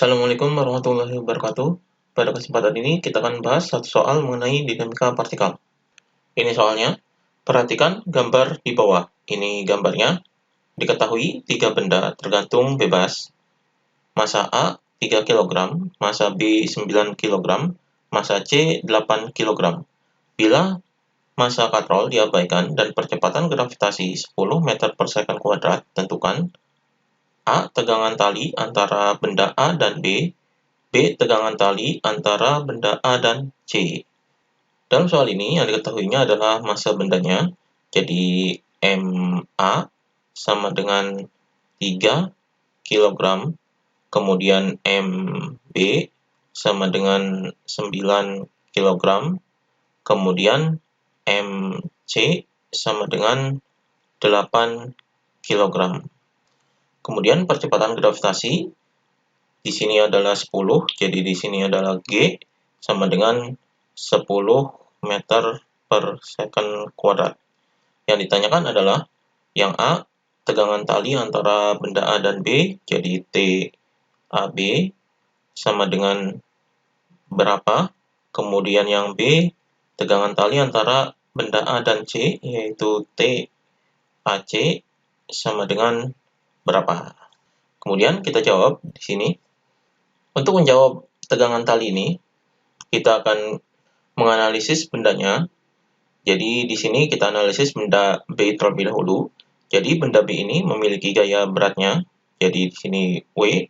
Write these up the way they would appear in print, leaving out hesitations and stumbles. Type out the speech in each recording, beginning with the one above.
Assalamualaikum warahmatullahi wabarakatuh. Pada kesempatan ini kita akan bahas satu soal mengenai dinamika partikel. Ini soalnya, perhatikan gambar di bawah. Ini gambarnya, diketahui tiga benda tergantung bebas. Masa A 3 kg, masa B 9 kg, masa C 8 kg. Bila masa katrol diabaikan dan percepatan gravitasi 10 meter per second kuadrat, tentukan A. Tegangan tali antara benda A dan B. B. Tegangan tali antara benda A dan C. Dalam soal ini yang diketahuinya adalah massa bendanya. Jadi MA sama dengan 3 kg. Kemudian MB sama dengan 9 kg. Kemudian MC sama dengan 8 kg. Kemudian percepatan gravitasi di sini adalah 10, jadi di sini adalah G sama dengan 10 meter per second kuadrat. Yang ditanyakan adalah yang A, tegangan tali antara benda A dan B, jadi TAB sama dengan berapa? Kemudian yang B, tegangan tali antara benda A dan C, yaitu TAC sama dengan berapa? Kemudian kita jawab di sini. Untuk menjawab tegangan tali ini, kita akan menganalisis bendanya. Jadi di sini kita analisis benda B terlebih dahulu. Jadi benda B ini memiliki gaya beratnya. Jadi di sini W,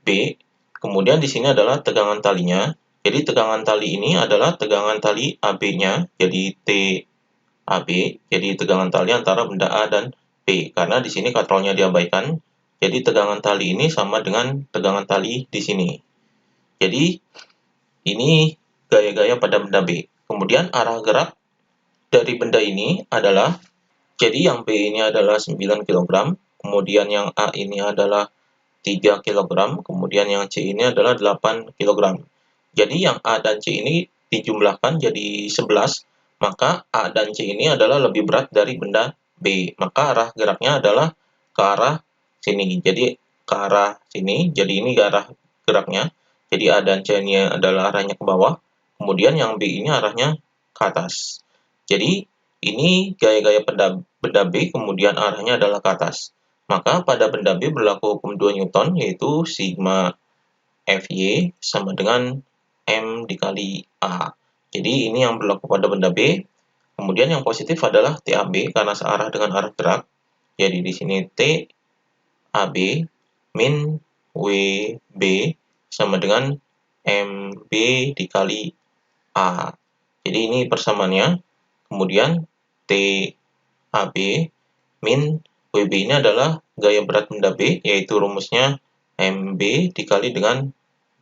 B. Kemudian di sini adalah tegangan talinya. Jadi tegangan tali ini adalah tegangan tali AB-nya. Jadi TAB. Jadi tegangan tali antara benda A dan B. Karena di sini katrolnya diabaikan. Jadi tegangan tali ini sama dengan tegangan tali di sini. Jadi ini gaya-gaya pada benda B. Kemudian arah gerak dari benda ini adalah, jadi yang B ini adalah 9 kg, kemudian yang A ini adalah 3 kg, kemudian yang C ini adalah 8 kg. Jadi yang A dan C ini dijumlahkan jadi 11, maka A dan C ini adalah lebih berat dari benda B. Maka arah geraknya adalah ke arah sini. Jadi ke arah sini, jadi ini ke arah geraknya. Jadi A dan C ini adalah arahnya ke bawah, kemudian yang B ini arahnya ke atas. Jadi ini gaya-gaya benda B, kemudian arahnya adalah ke atas. Maka pada benda B berlaku hukum 2 Newton, yaitu sigma Fy sama dengan M dikali A. Jadi ini yang berlaku pada benda B. Kemudian yang positif adalah TAB karena searah dengan arah gerak. Jadi di sini TAB min WB sama dengan MB dikali A. Jadi ini persamaannya. Kemudian TAB min WB ini adalah gaya berat benda B, yaitu rumusnya MB dikali dengan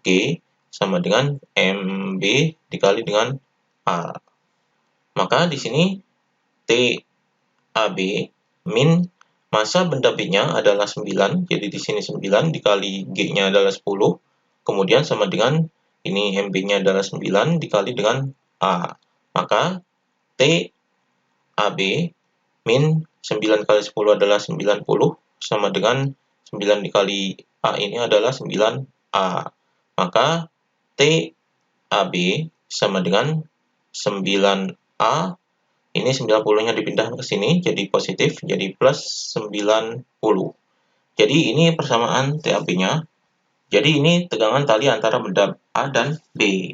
G sama dengan MB dikali dengan A. Maka di sini TAB min massa benda B-nya adalah 9, jadi di sini 9 dikali G-nya adalah 10, kemudian sama dengan ini MB-nya adalah 9 dikali dengan A. Maka TAB min 9 kali 10 adalah 90, sama dengan 9 dikali A ini adalah 9A. Maka TAB sama dengan 9A. Ini 90-nya dipindahkan ke sini, jadi positif, jadi plus 90. Jadi ini persamaan TAB-nya. Jadi ini tegangan tali antara benda A dan B.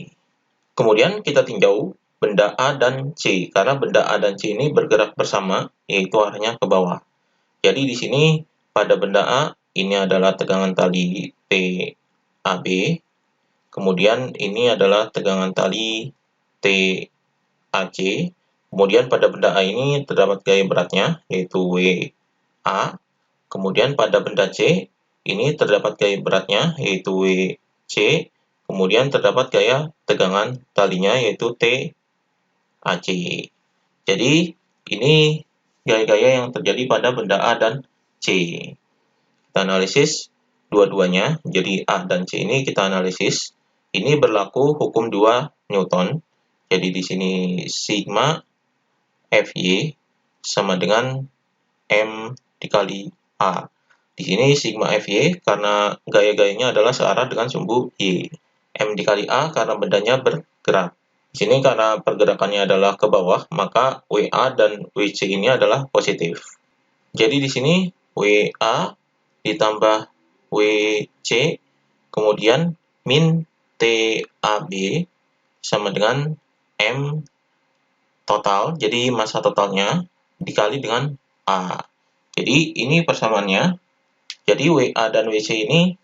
Kemudian kita tinjau benda A dan C, karena benda A dan C ini bergerak bersama, yaitu arahnya ke bawah. Jadi di sini pada benda A, ini adalah tegangan tali TAB. Kemudian ini adalah tegangan tali TAC. Kemudian pada benda A ini terdapat gaya beratnya, yaitu WA. Kemudian pada benda C, ini terdapat gaya beratnya, yaitu WC. Kemudian terdapat gaya tegangan talinya, yaitu TAC. Jadi ini gaya-gaya yang terjadi pada benda A dan C. Kita analisis dua-duanya. Jadi A dan C ini kita analisis. Ini berlaku hukum 2 Newton. Jadi di sini sigma Fy sama dengan M dikali A. Di sini sigma Fy karena gaya-gayanya adalah searah dengan sumbu Y. M dikali A karena bendanya bergerak. Di sini karena pergerakannya adalah ke bawah, maka WA dan WC ini adalah positif. Jadi di sini WA ditambah WC, kemudian min TAB sama dengan M total, jadi massa totalnya dikali dengan A. Jadi ini persamaannya. Jadi WA dan WC ini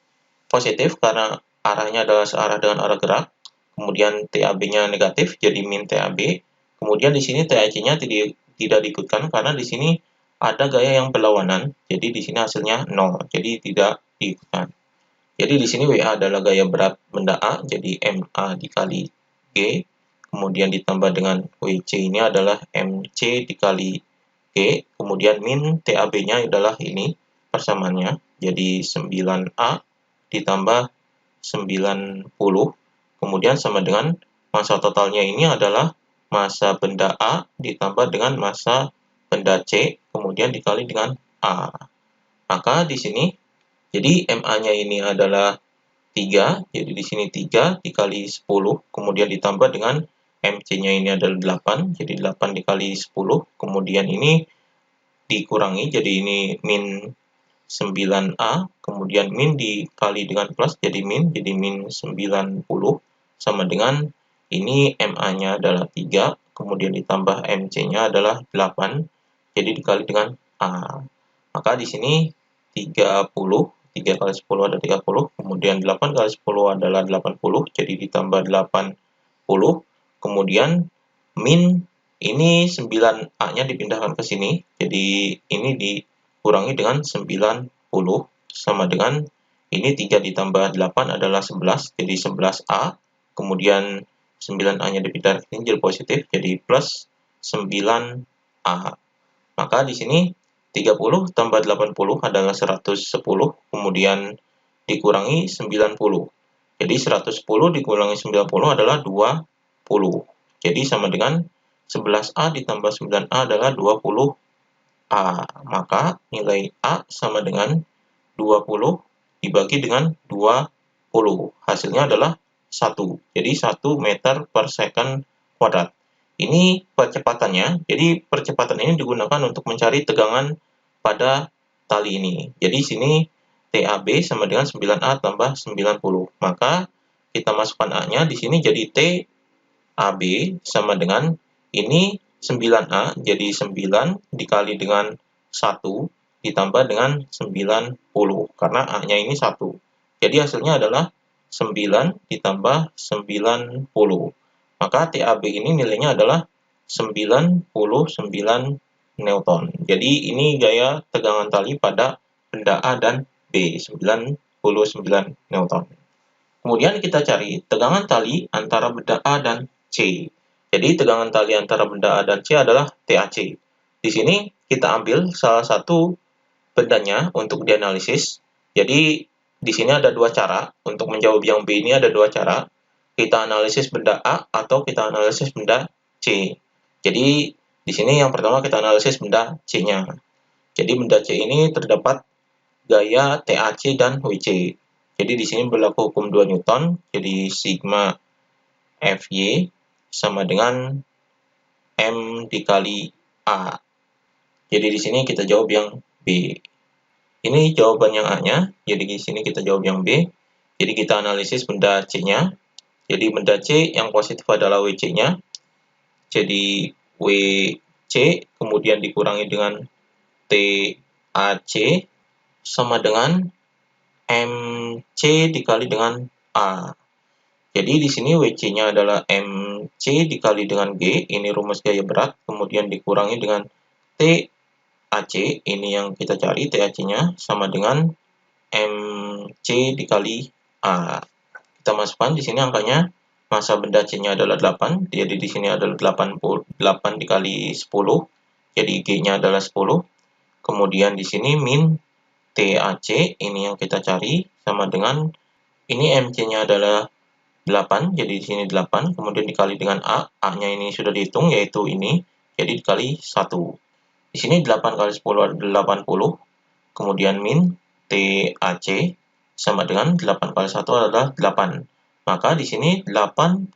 positif karena arahnya adalah searah dengan arah gerak. Kemudian TAB-nya negatif, jadi min TAB. Kemudian di sini TAC-nya tidak diikutkan karena di sini ada gaya yang berlawanan. Jadi di sini hasilnya 0, jadi tidak diikutkan. Jadi di sini WA adalah gaya berat benda A, jadi MA dikali G. Kemudian ditambah dengan WC ini adalah MC dikali G. Kemudian min TAB-nya adalah ini persamaannya, jadi 9A ditambah 90. Kemudian sama dengan massa totalnya ini adalah massa benda A ditambah dengan massa benda C, kemudian dikali dengan A. Maka di sini, jadi MA-nya ini adalah 3, jadi di sini 3 dikali 10, kemudian ditambah dengan MC-nya ini adalah 8, jadi 8 dikali 10, kemudian ini dikurangi, jadi ini min 9A, kemudian min dikali dengan plus, jadi min 90, sama dengan ini MA-nya adalah 3, kemudian ditambah MC-nya adalah 8, jadi dikali dengan A. Maka di sini 30, 3 kali 10 ada 30, kemudian 8 kali 10 adalah 80, jadi ditambah 80, kemudian min ini 9A-nya dipindahkan ke sini, jadi ini dikurangi dengan 90, sama dengan ini 3 ditambah 8 adalah 11, jadi 11A, kemudian 9A-nya dipindahkan ke sini jadi positif, jadi plus 9A. Maka di sini 30 tambah 80 adalah 110, kemudian dikurangi 90. Jadi 110 dikurangi 90 adalah 20. Jadi sama dengan 11A ditambah 9A adalah 20A. Maka nilai A sama dengan 20 dibagi dengan 20. Hasilnya adalah 1. Jadi 1 meter per second kuadrat. Ini percepatannya. Jadi percepatan ini digunakan untuk mencari tegangan pada tali ini. Jadi sini TAB sama dengan 9A tambah 90. Maka kita masukkan A-nya di sini jadi TAB sama dengan ini 9A, jadi 9 dikali dengan 1 ditambah dengan 90, karena A-nya ini 1. Jadi hasilnya adalah 9 ditambah 90. Maka TAB ini nilainya adalah 99 Newton. Jadi ini gaya tegangan tali pada benda A dan B, 99 Newton. Kemudian kita cari tegangan tali antara benda A dan C. Jadi tegangan tali antara benda A dan C adalah TAC. Di sini kita ambil salah satu bendanya untuk dianalisis. Jadi di sini ada dua cara. Untuk menjawab yang B ini ada dua cara. Kita analisis benda A atau kita analisis benda C. Jadi di sini yang pertama kita analisis benda C-nya. Jadi benda C ini terdapat gaya TAC dan WC. Jadi di sini berlaku hukum 2 Newton. Jadi sigma Fy sama dengan M dikali A. Jadi di sini kita jawab yang B. Ini jawaban yang A-nya. Jadi di sini kita jawab yang B. Jadi kita analisis benda C-nya. Jadi benda C yang positif adalah WC-nya. Jadi WC kemudian dikurangi dengan TAC sama dengan MC dikali dengan A. Jadi di sini WC-nya adalah MC dikali dengan G, ini rumus gaya berat, kemudian dikurangi dengan TAC, ini yang kita cari, TAC-nya sama dengan MC dikali A. Kita masukkan di sini angkanya, massa benda C-nya adalah 8, jadi di sini adalah 88 dikali 10, jadi G-nya adalah 10. Kemudian di sini min TAC, ini yang kita cari, sama dengan, ini MC-nya adalah 8, jadi di sini 8, kemudian dikali dengan A, A-nya ini sudah dihitung, yaitu ini, jadi dikali 1. Di sini 8 kali 10 adalah 80, kemudian min TAC sama dengan 8 kali 1 adalah 8. Maka di sini 80,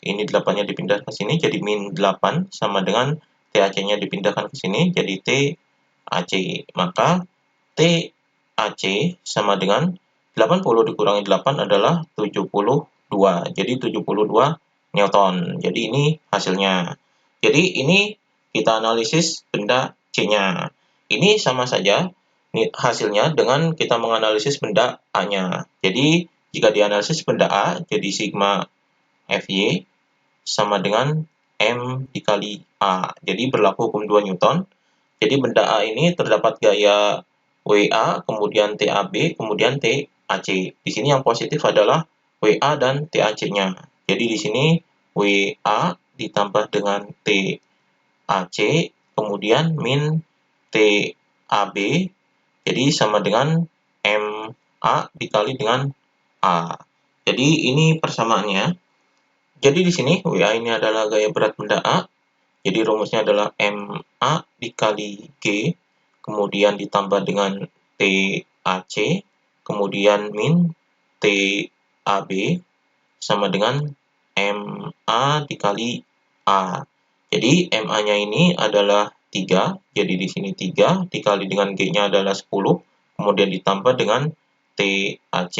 ini 8-nya dipindah ke sini jadi min 8 sama dengan TAC-nya dipindahkan ke sini jadi TAC. Maka TAC sama dengan 80 dikurangi 8 adalah 72. Jadi 72 Newton. Jadi ini hasilnya. Jadi ini kita analisis benda C-nya. Ini sama saja hasilnya dengan kita menganalisis benda A-nya. Jadi jika dianalisis benda A, jadi sigma Fy sama dengan M dikali A. Jadi berlaku hukum 2 Newton. Jadi benda A ini terdapat gaya WA, kemudian TAB, kemudian TAC. Di sini yang positif adalah WA dan TAC-nya. Jadi di sini WA ditambah dengan TAC, kemudian min TAB, jadi sama dengan MA dikali dengan A. Jadi ini persamaannya. Jadi di sini WA ini adalah gaya berat benda A. Jadi rumusnya adalah MA dikali G, kemudian ditambah dengan TAC, kemudian min TAB sama dengan MA dikali A. Jadi MA-nya ini adalah 3, jadi di sini 3 dikali dengan G-nya adalah 10, kemudian ditambah dengan TAC,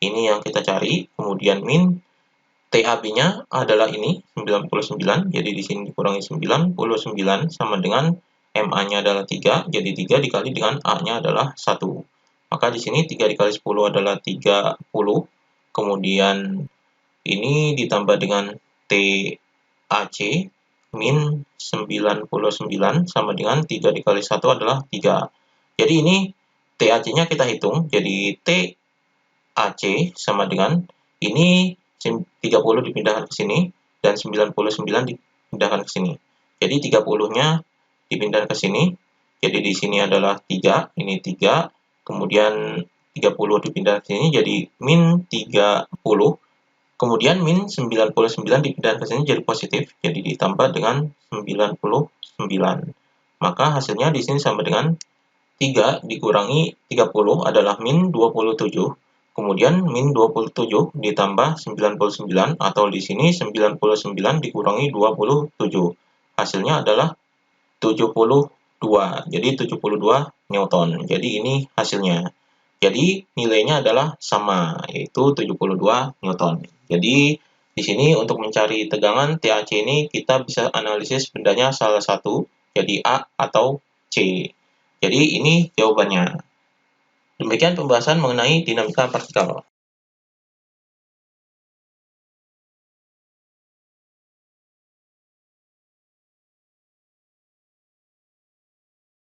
ini yang kita cari, kemudian min TAB-nya adalah ini 99, jadi di sini dikurangi 99 sama dengan MA-nya adalah 3, jadi 3 dikali dengan A-nya adalah 1. Maka di sini 3 dikali 10 adalah 30, kemudian ini ditambah dengan TAC, min 99 sama dengan 3 dikali 1 adalah 3. Jadi ini TAC-nya kita hitung, jadi TAC sama dengan ini 30 dipindahkan ke sini, dan 99 dipindahkan ke sini. Jadi 30-nya dipindahkan ke sini, jadi di sini adalah 3, ini 3, kemudian 30 dipindahkan ke sini, jadi min 30, kemudian min 99 dipindahkan ke sini jadi positif, jadi ditambah dengan 99. Maka hasilnya di sini sama dengan 3 dikurangi 30 adalah min 27. Kemudian min 27 ditambah 99 atau di sini 99 dikurangi 27. Hasilnya adalah 72. Jadi 72 Newton. Jadi ini hasilnya. Jadi nilainya adalah sama, yaitu 72 Newton. Jadi di sini untuk mencari tegangan TAC ini kita bisa analisis bendanya salah satu, jadi A atau C. Jadi ini jawabannya. Demikian pembahasan mengenai dinamika partikel.